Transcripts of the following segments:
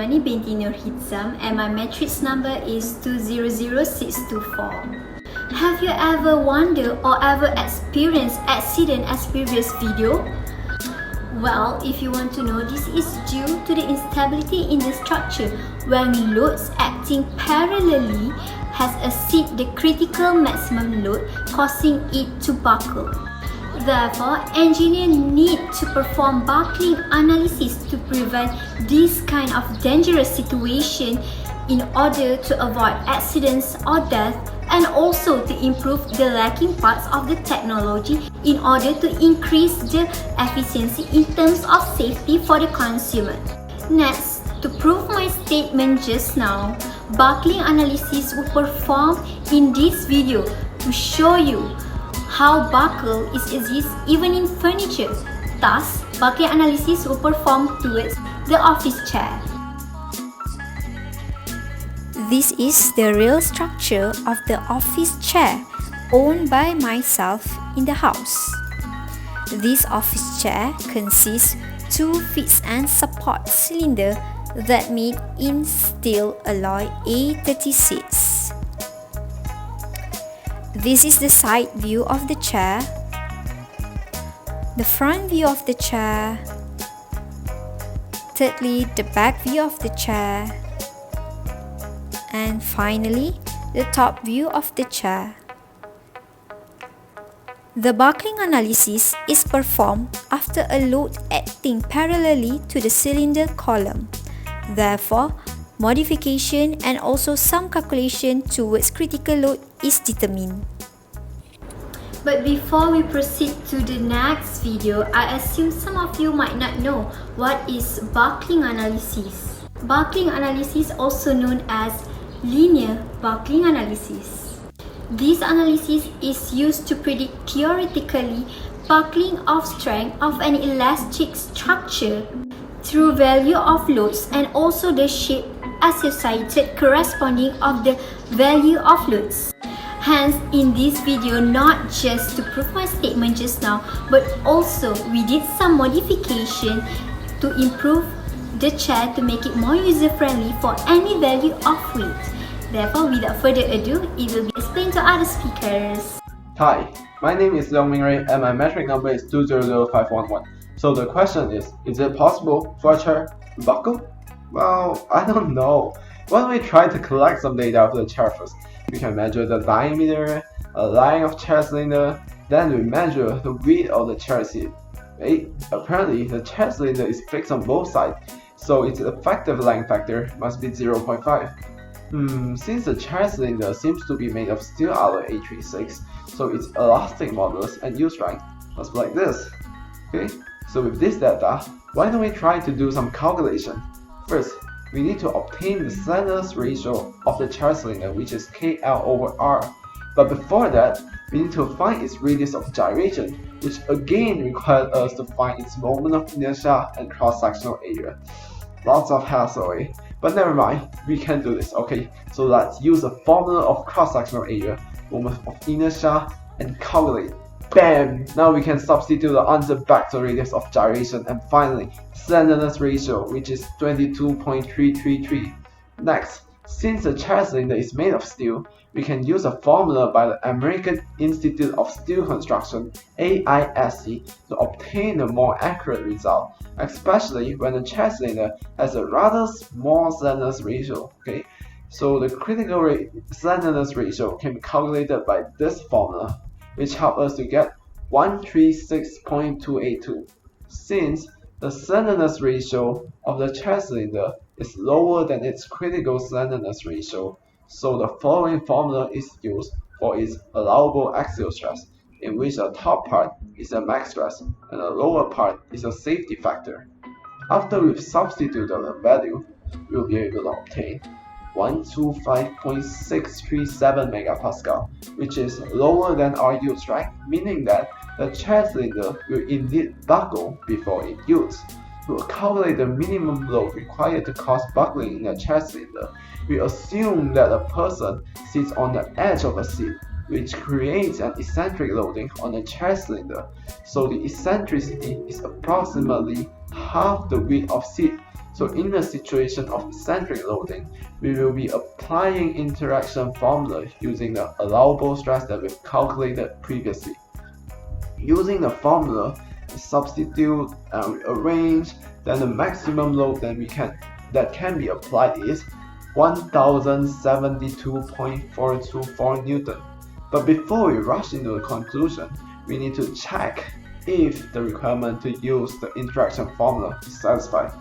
Rahmani binti Nur Hizam and my matrix number is 200624. Have you ever wondered or ever experienced accident as previous video? Well, if you want to know, this is due to the instability in the structure when loads acting parallelly has exceeded the critical maximum load, causing it to buckle. Therefore, engineers need to perform buckling analysis to prevent this kind of dangerous situation in order to avoid accidents or death, and also to improve the lacking parts of the technology in order to increase the efficiency in terms of safety for the consumer. Next, to prove my statement just now, buckling analysis will perform in this video to show you how buckle exists even in furniture. Thus, buckling analysis will perform towards the office chair. This is the real structure of the office chair owned by myself in the house. This office chair consists 2 fixed and support cylinder that made in steel alloy A36. This is the side view of the chair, the front view of the chair, thirdly the back view of the chair, and finally the top view of the chair. The buckling analysis is performed after a load acting parallelly to the cylinder column. Therefore, modification and also some calculation towards critical load is determined. But before we proceed to the next video, I assume some of you might not know what is buckling analysis. Buckling analysis, also known as linear buckling analysis. This analysis is used to predict theoretically buckling of strength of an elastic structure through value of loads and also the shape associated corresponding of the value of loads. Hence, in this video, not just to prove my statement just now, but also we did some modification to improve the chair to make it more user-friendly for any value of weight. Therefore, without further ado, it will be explained to other speakers. Hi, my name is Leong Ming Ray and my metric number is 200511. So the question is it possible for a chair to buckle? Well, I don't know. Why don't we try to collect some data of the chair first? We can measure the diameter, a line of chair cylinder, then we measure the width of the chair seat. Apparently, the chair cylinder is fixed on both sides, so its effective length factor must be 0.5. Since the chair cylinder seems to be made of steel alloy A36, so its elastic modulus and yield strength must be like this. Okay, so with this data, why don't we try to do some calculation? First, we need to obtain the slenderness ratio of the chair cylinder, which is KL/R. But before that, we need to find its radius of gyration, which again requires us to find its moment of inertia and cross-sectional area. Lots of hassle, eh? But never mind, we can do this, okay? So let's use the formula of cross-sectional area, moment of inertia, and calculate. Bam! Now we can substitute the answer back to radius of gyration, and finally, slenderness ratio, which is 22.333. Next, since the chair cylinder is made of steel, we can use a formula by the American Institute of Steel Construction (AISC) to obtain a more accurate result, especially when the chair cylinder has a rather small slenderness ratio. Okay, so the critical slenderness ratio can be calculated by this formula, which helps us to get 136.282. Since the slenderness ratio of the chair cylinder is lower than its critical slenderness ratio, so the following formula is used for its allowable axial stress, in which the top part is a max stress and the lower part is a safety factor. After we've substituted the value, we'll be able to obtain 125.637 megapascal, which is lower than our yield strength, meaning that the chair cylinder will indeed buckle before it yields. To calculate the minimum load required to cause buckling in a chair cylinder, we assume that a person sits on the edge of a seat, which creates an eccentric loading on the chair cylinder. So the eccentricity is approximately half the width of seat. So in the situation of eccentric loading, we will be applying interaction formula using the allowable stress that we've calculated previously. Using the formula, substitute and rearrange, then the maximum load that can be applied is 1072.424 Newton. But before we rush into the conclusion, we need to check if the requirement to use the interaction formula is satisfied.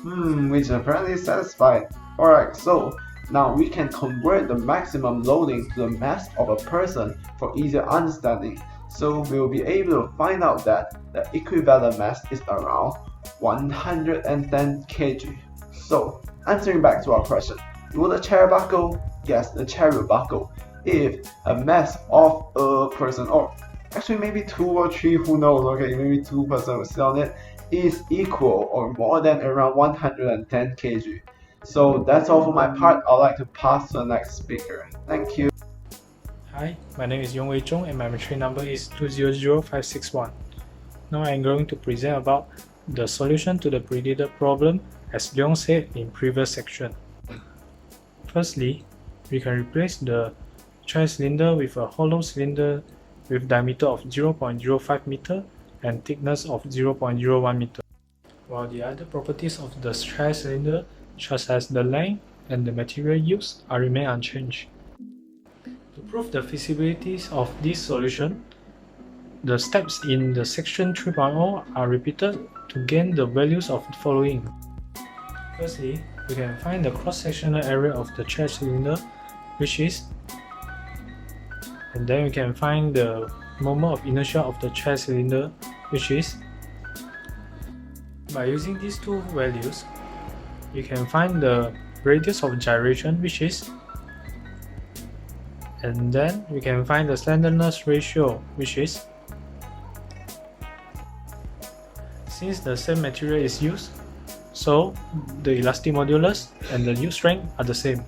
Which apparently is satisfied. Alright, so now we can convert the maximum loading to the mass of a person for easier understanding. So we will be able to find out that the equivalent mass is around 110 kg. So, answering back to our question, will the chair buckle? Yes, the chair will buckle if a mass of a person, or actually maybe 2 or 3, who knows, okay, maybe 2 persons will sit on it, is equal or more than around 110 kg. So that's all for my part. I'd like to pass to the next speaker. Thank you. Hi, my name is Yong Wei Zhong and my metric number is 200561. Now I'm going to present about the solution to the predicted problem as Leong said in previous section. Firstly, we can replace the chair cylinder with a hollow cylinder with diameter of 0.05 meter and thickness of 0.01 meter, while the other properties of the chair cylinder, such as the length and the material used, remain unchanged. To prove the feasibility of this solution, the steps in the section 3.0 are repeated to gain the values of the following. Firstly, we can find the cross-sectional area of the chair cylinder, which is, and then we can find the moment of inertia of the chair cylinder, which is. By using these two values, we can find the radius of gyration, which is, and then we can find the slenderness ratio, which is. Since the same material is used, so the elastic modulus and the yield strength are the same.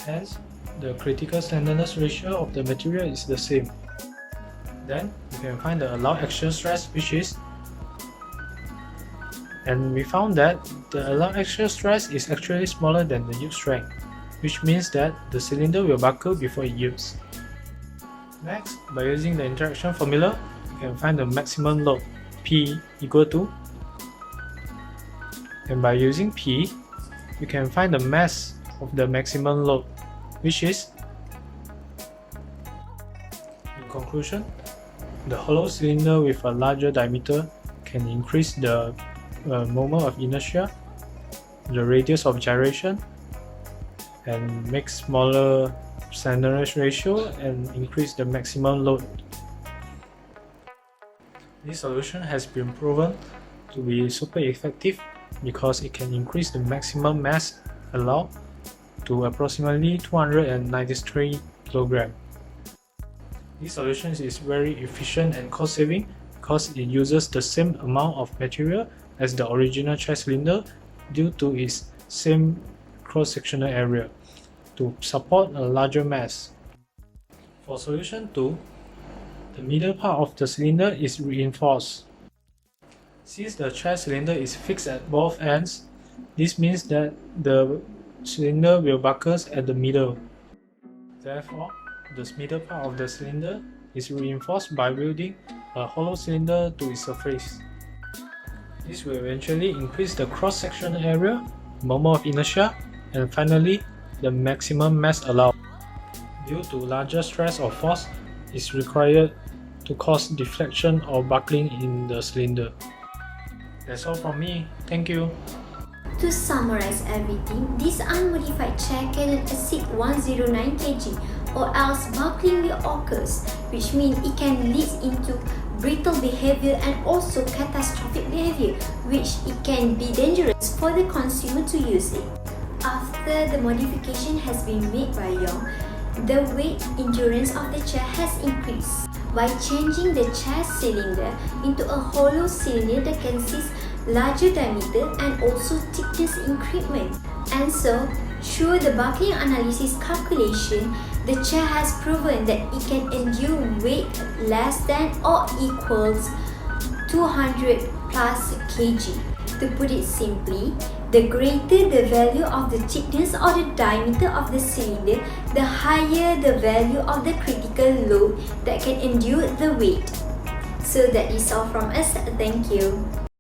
Hence, the critical slenderness ratio of the material is the same. Then we can find the allowed axial stress, which is, and we found that the allowed axial stress is actually smaller than the yield strength, which means that the cylinder will buckle before it yields. Next, by using the interaction formula, we can find the maximum load, P equal to, and by using P, we can find the mass of the maximum load, which is. In conclusion, the hollow cylinder with a larger diameter can increase the moment of inertia, the radius of gyration, and make smaller slenderness ratio and increase the maximum load. This solution has been proven to be super effective because it can increase the maximum mass allowed to approximately 293 kg. This solution is very efficient and cost saving because it uses the same amount of material as the original chair cylinder due to its same cross-sectional area to support a larger mass. For solution 2, the middle part of the cylinder is reinforced. Since the chair cylinder is fixed at both ends, this means that the cylinder will buckle at the middle. Therefore, the middle part of the cylinder is reinforced by welding a hollow cylinder to its surface. This will eventually increase the cross-sectional area, moment of inertia, and finally, the maximum mass allowed. Due to larger stress or force is required to cause deflection or buckling in the cylinder. That's all from me. Thank you. To summarize everything, this unmodified chair cannot exceed 109 kg or else buckling will occurs, which means it can lead into brittle behavior and also catastrophic behavior, which it can be dangerous for the consumer to use it. After the modification has been made by Yong, the weight endurance of the chair has increased by changing the chair cylinder into a hollow cylinder that consists larger diameter and also thickness increment. And so, through the buckling analysis calculation, the chair has proven that it can endure weight less than or equals 200 plus kg. To put it simply, the greater the value of the thickness or the diameter of the cylinder, the higher the value of the critical load that can endure the weight. So that is all from us. Thank you.